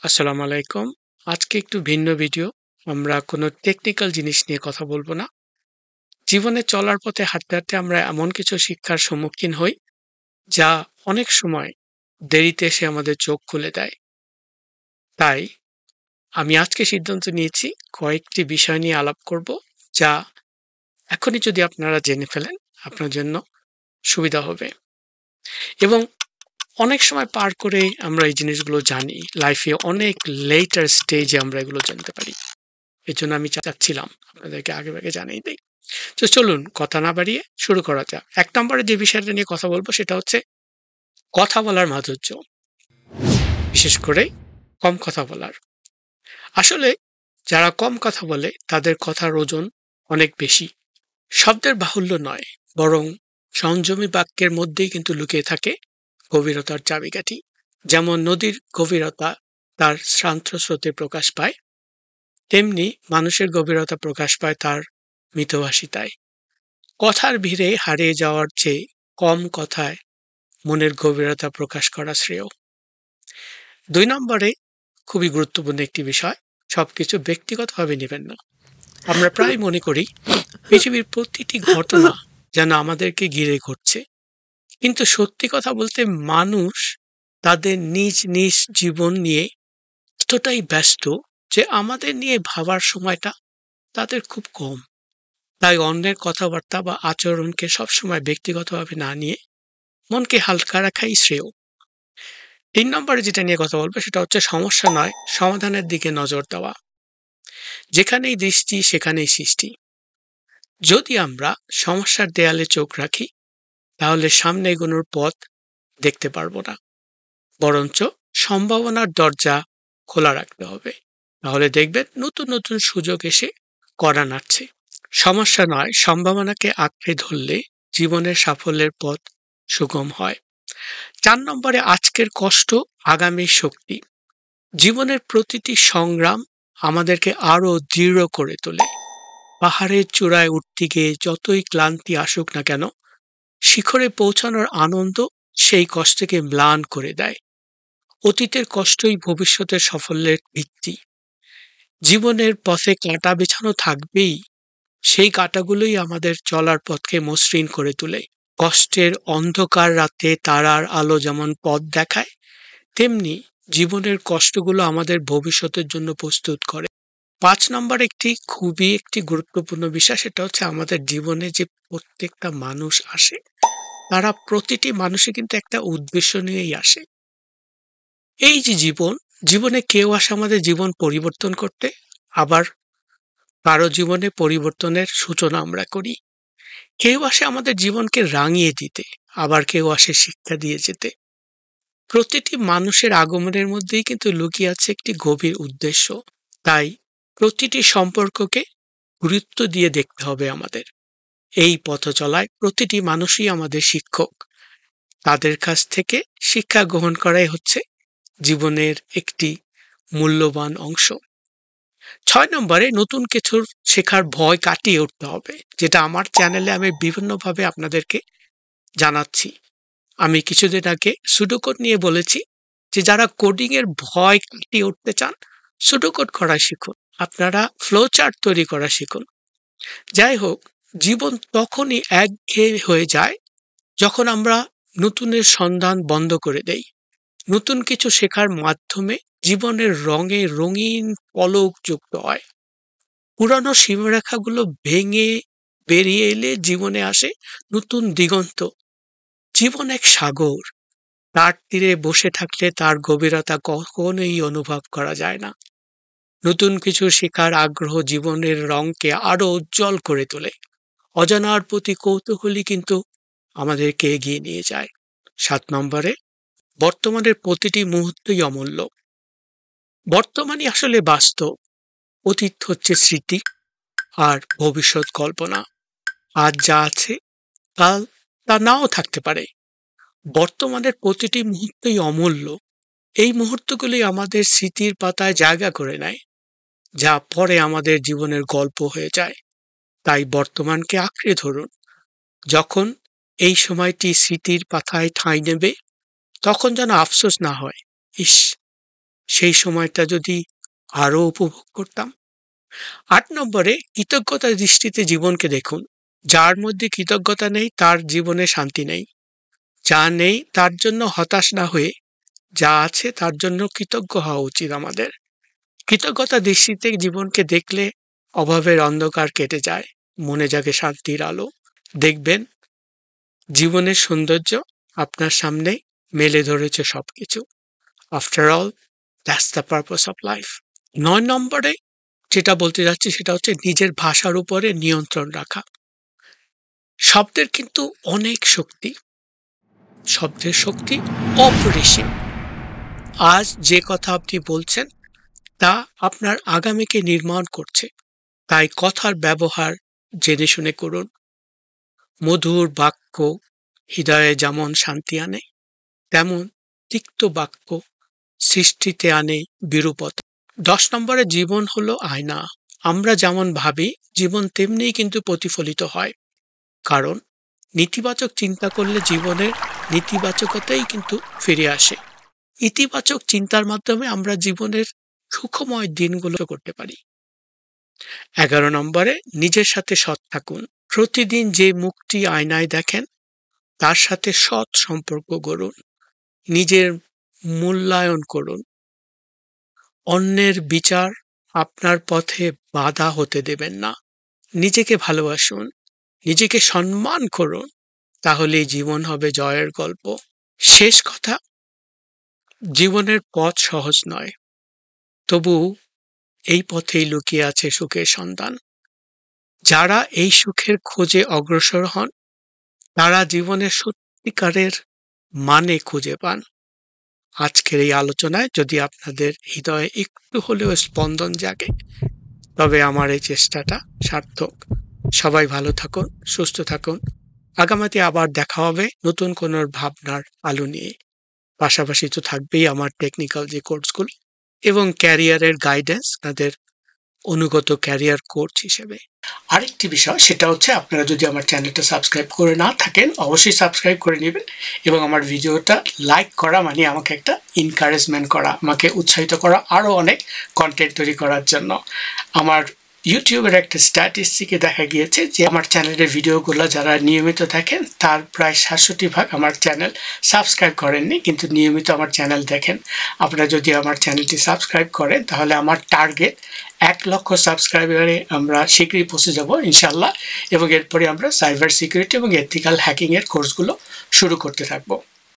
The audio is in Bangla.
আসসালামু আলাইকুম। আজকে একটু ভিন্ন ভিডিও। আমরা কোনো টেকনিক্যাল জিনিস নিয়ে কথা বলবো না। জীবনে চলার পথে হাঁটতে, হাঁটতে আমরা এমন কিছু শিক্ষার সম্মুখীন হই, যা অনেক সময় দেরিতে এসে আমাদের চোখ খুলে দেয়। তাই আমি আজকে সিদ্ধান্ত নিয়েছি কয়েকটি বিষয় নিয়ে আলাপ করব, যা এখনই যদি আপনারা জেনে ফেলেন, আপনার জন্য সুবিধা হবে। এবং অনেক সময় পার করে আমরা এই জিনিসগুলো জানি। লাইফে অনেক লেটার স্টেজে আমরা এগুলো জানতে পারি। এজন্য আমি চাচ্ছিলাম আপনাদেরকে আগেভাগে জানিয়ে দেই। তো চলুন কথা না বাড়িয়ে শুরু করা যাক। ১ নম্বরে যে বিষয়টা নিয়ে কথা বলব সেটা হচ্ছে কথা বলার মাধুর্য। বিশেষ করে কম কথা বলার। আসলে যারা কম কথা বলে তাদের কথার ওজন অনেক বেশি। শব্দের বাহুল্য নয়, বরং সংযমী বাক্যের মধ্যেই কিন্তু লুকিয়ে থাকে গভীরতার চাবিকাঠি। যেমন নদীর গভীরতা তার শান্ত স্রোতে প্রকাশ পায়, তেমনি মানুষের গভীরতা প্রকাশ পায় তার মিতভাষিতায়। কথার ভিড়ে হারিয়ে যাওয়ার চেয়ে কম কথায় মনের গভীরতা প্রকাশ করা শ্রেয়। ২ নম্বরে খুবই গুরুত্বপূর্ণ একটি বিষয়, সবকিছু ব্যক্তিগতভাবে নেবেন না। আমরা প্রায় মনে করি পৃথিবীর প্রতিটি ঘটনা যেন আমাদেরকে ঘিরে ঘটছে, কিন্তু সত্যি কথা বলতে মানুষ তাদের নিজ নিজ জীবন নিয়ে এতটাই ব্যস্ত যে আমাদের নিয়ে ভাবার সময়টা তাদের খুব কম। তাই অন্যের কথাবার্তা বা আচরণকে সবসময় ব্যক্তিগতভাবে না নিয়ে মনকে হালকা রাখাই শ্রেয়। ৩ নম্বরে যেটা নিয়ে কথা বলবো সেটা হচ্ছে সমস্যা নয়, সমাধানের দিকে নজর দেওয়া। যেখানেই দৃষ্টি সেখানেই সৃষ্টি। যদি আমরা সমস্যার দেয়ালে চোখ রাখি, তাহলে সামনে এগোনোর পথ দেখতে পারবো না, বরঞ্চ সম্ভাবনার দরজা খোলা রাখতে হবে। তাহলে দেখবেন নতুন নতুন সুযোগ এসে কড়া নাড়ছে। সমস্যা নয়, সম্ভাবনাকে আঁকড়ে ধরলে জীবনের সাফল্যের পথ সুগম হয়। ৪ নম্বরে আজকের কষ্ট আগামীর শক্তি। জীবনের প্রতিটি সংগ্রাম আমাদেরকে আরো দৃঢ় করে তোলে। পাহাড়ের চূড়ায় উঠতে গিয়ে যতই ক্লান্তি আসুক না কেন, শিখরে পৌঁছানোর আনন্দ সেই কষ্টকে ম্লান করে দেয়। অতীতের কষ্টই ভবিষ্যতের সাফল্যের ভিত্তি। জীবনের পথে কাঁটা বিছানো থাকবেই, সেই কাঁটাগুলোই আমাদের চলার পথকে মসৃণ করে তোলে। কষ্টের অন্ধকার রাতে তারার আলো যেমন পথ দেখায়, তেমনি জীবনের কষ্টগুলো আমাদের ভবিষ্যতের জন্য প্রস্তুত করে। ৫ নম্বর একটি গুরুত্বপূর্ণ বিষয়, সেটা হচ্ছে আমাদের জীবনে যে প্রত্যেকটা মানুষ আসে, তারা প্রতিটি মানুষই কিন্তু একটা উদ্দেশ্য নিয়েই আসে। এই যে জীবনে কেউ আসে আমাদের জীবন পরিবর্তন করতে, আবার কারো জীবনে পরিবর্তনের সূচনা আমরা করি। কেউ আসে আমাদের জীবনকে রাঙিয়ে দিতে, আবার কেউ আসে শিক্ষা দিয়ে যেতে। প্রতিটি মানুষের আগমনের মধ্যেই কিন্তু লুকিয়ে আছে একটি গভীর উদ্দেশ্য। তাই প্রতিটি সম্পর্ককে গুরুত্ব দিয়ে দেখতে হবে আমাদের। এই পথ চলায় প্রতিটি মানুষই আমাদের শিক্ষক। তাদের কাছ থেকে শিক্ষা গ্রহণ করাই হচ্ছে জীবনের একটি মূল্যবান অংশ। ৬ নম্বরে নতুন কিছু শেখার ভয় কাটিয়ে উঠতে হবে, যেটা আমার চ্যানেলে আমি বিভিন্নভাবে আপনাদেরকে জানাচ্ছি। আমি কিছুদিন আগে সুডোকোড নিয়ে বলেছি যে যারা কোডিং এর ভয় কাটিয়ে উঠতে চান, সুডোকোড করা শিখুন, আপনারা ফ্লো চার্ট তৈরি করা শিখুন। যাই হোক, জীবন তখনই একঘেয়ে হয়ে যায় যখন আমরা নতুনের সন্ধান বন্ধ করে দেই। নতুন কিছু শেখার মাধ্যমে জীবনের রঙে রঙিন পলক যুক্ত হয়। পুরানো সীমারেখাগুলো ভেঙে বেরিয়ে এলে জীবনে আসে নতুন দিগন্ত। জীবন এক সাগর, তার তীরে বসে থাকলে তার গভীরতা কখনোই অনুভব করা যায় না। নতুন কিছু শেখার আগ্রহ জীবনের রঙকে আরো উজ্জ্বল করে তোলে। অজানার প্রতি কৌতূহলী কিন্তু আমাদেরকে এগিয়ে নিয়ে যায়। ৭ নম্বরে বর্তমানের প্রতিটি মুহূর্তই অমূল্য। বর্তমানই আসলে বাস্তব, অতীত হচ্ছে স্মৃতি, আর ভবিষ্যৎ কল্পনা। আজ যা আছে কাল তা নাও থাকতে পারে। বর্তমানের প্রতিটি মুহূর্তই অমূল্য। এই মুহূর্তগুলি আমাদের স্মৃতির পাতায় জায়গা করে নেয়, যা পরে আমাদের জীবনের গল্প হয়ে যায়। তাই বর্তমানকে আঁকড়ে ধরুন। যখন এই সময়টি স্মৃতির পাতায় ঠাঁই নেবে, তখন যেন আফসোস না হয়, ইস, সেই সময়টা যদি আরো উপভোগ করতাম। ৮ নম্বরে কৃতজ্ঞতার দৃষ্টিতে জীবনকে দেখুন। যার মধ্যে কৃতজ্ঞতা নেই তার জীবনে শান্তি নেই। যা নেই তার জন্য হতাশ না হয়ে যা আছে তার জন্য কৃতজ্ঞ হওয়া উচিত আমাদের। কৃতজ্ঞতা দৃষ্টিতে জীবনকে দেখলে অভাবের অন্ধকার কেটে যায়, মনে জাগে শান্তির আলো। দেখবেন জীবনের সৌন্দর্য আপনার সামনে মেলে ধরেছে সবকিছু। After all, that's the purpose of life. ৯ নম্বরে যেটা বলতে যাচ্ছি সেটা হচ্ছে নিজের ভাষার উপরে নিয়ন্ত্রণ রাখা। শব্দের কিন্তু অনেক শক্তি, শব্দের শক্তি অপরিসীম। আজ যে কথা আপনি বলছেন তা আপনার আগামীকে নির্মাণ করছে। তাই কথার ব্যবহার জেনে শুনে করুন। মধুর বাক্য হৃদয়ে যেমন শান্তি আনে, তেমন তিক্ত বাক্য সৃষ্টিতে আনে বিরূপতা। ১০ নম্বরে জীবন হলো আয়না। আমরা যেমন ভাবি জীবন তেমনিই কিন্তু প্রতিফলিত হয়। কারণ নেতিবাচক চিন্তা করলে জীবনের নেতিবাচকতাই কিন্তু ফিরে আসে। ইতিবাচক চিন্তার মাধ্যমে আমরা জীবনের সুখময় দিনগুলো করতে পারি। ১১ নম্বরে নিজের সাথে সৎ থাকুন। প্রতিদিন যে মুখটি আয়নায় দেখেন তার সাথে সৎ সম্পর্ক গড়ুন। নিজের মূল্যায়ন করুন। অন্যের বিচার আপনার পথে বাধা হতে দেবেন না। নিজেকে ভালোবাসুন, নিজেকে সম্মান করুন, তাহলেই জীবন হবে জয়ের গল্প। শেষ কথা, জীবনের পথ সহজ নয়, তবু এই পথেই লুকিয়ে আছে সুখের সন্ধান। যারা এই সুখের খোঁজে অগ্রসর হন তারা জীবনের সত্যিকারের মানে খুঁজে পান। আজকের এই আলোচনায় যদি আপনাদের হৃদয়ে একটু হলেও স্পন্দন জাগে তবে আমার এই চেষ্টাটা সার্থক। সবাই ভালো থাকুন, সুস্থ থাকুন। আগামীতে আবার দেখা হবে নতুন কোনো ভাবনার আলো নিয়ে। পাশাপাশি তো থাকবেই আমার টেকনিক্যাল যে কোর্সগুলো এবং ক্যারিয়ারের গাইডেন্স, তাদের অনুগত ক্যারিয়ার কোচ হিসেবে। আরেকটি বিষয় সেটা হচ্ছে আপনারা যদি আমার চ্যানেলটা সাবস্ক্রাইব করে না থাকেন অবশ্যই সাবস্ক্রাইব করে নেবেন এবং আমার ভিডিওটা লাইক করা মানে আমাকে একটা এনকারেজমেন্ট করা, আমাকে উৎসাহিত করা আরও অনেক কন্টেন্ট তৈরি করার জন্য। আমার ইউটিউবের একটা স্ট্যাটিস্টিকে দেখা গিয়েছে যে আমার চ্যানেলের ভিডিওগুলো যারা নিয়মিত দেখেন তার প্রায় ৬৭% আমার চ্যানেল সাবস্ক্রাইব করেননি, কিন্তু নিয়মিত আমার চ্যানেল দেখেন। আপনারা যদি আমার চ্যানেলটি সাবস্ক্রাইব করেন তাহলে আমার টার্গেট ১,০০,০০০ সাবস্ক্রাইবারে আমরা শীঘ্রই পৌঁছে যাব ইনশাল্লাহ, এবং এরপরে আমরা সাইবার সিকিউরিটি এবং এথিক্যাল হ্যাকিংয়ের কোর্সগুলো শুরু করতে থাকবো।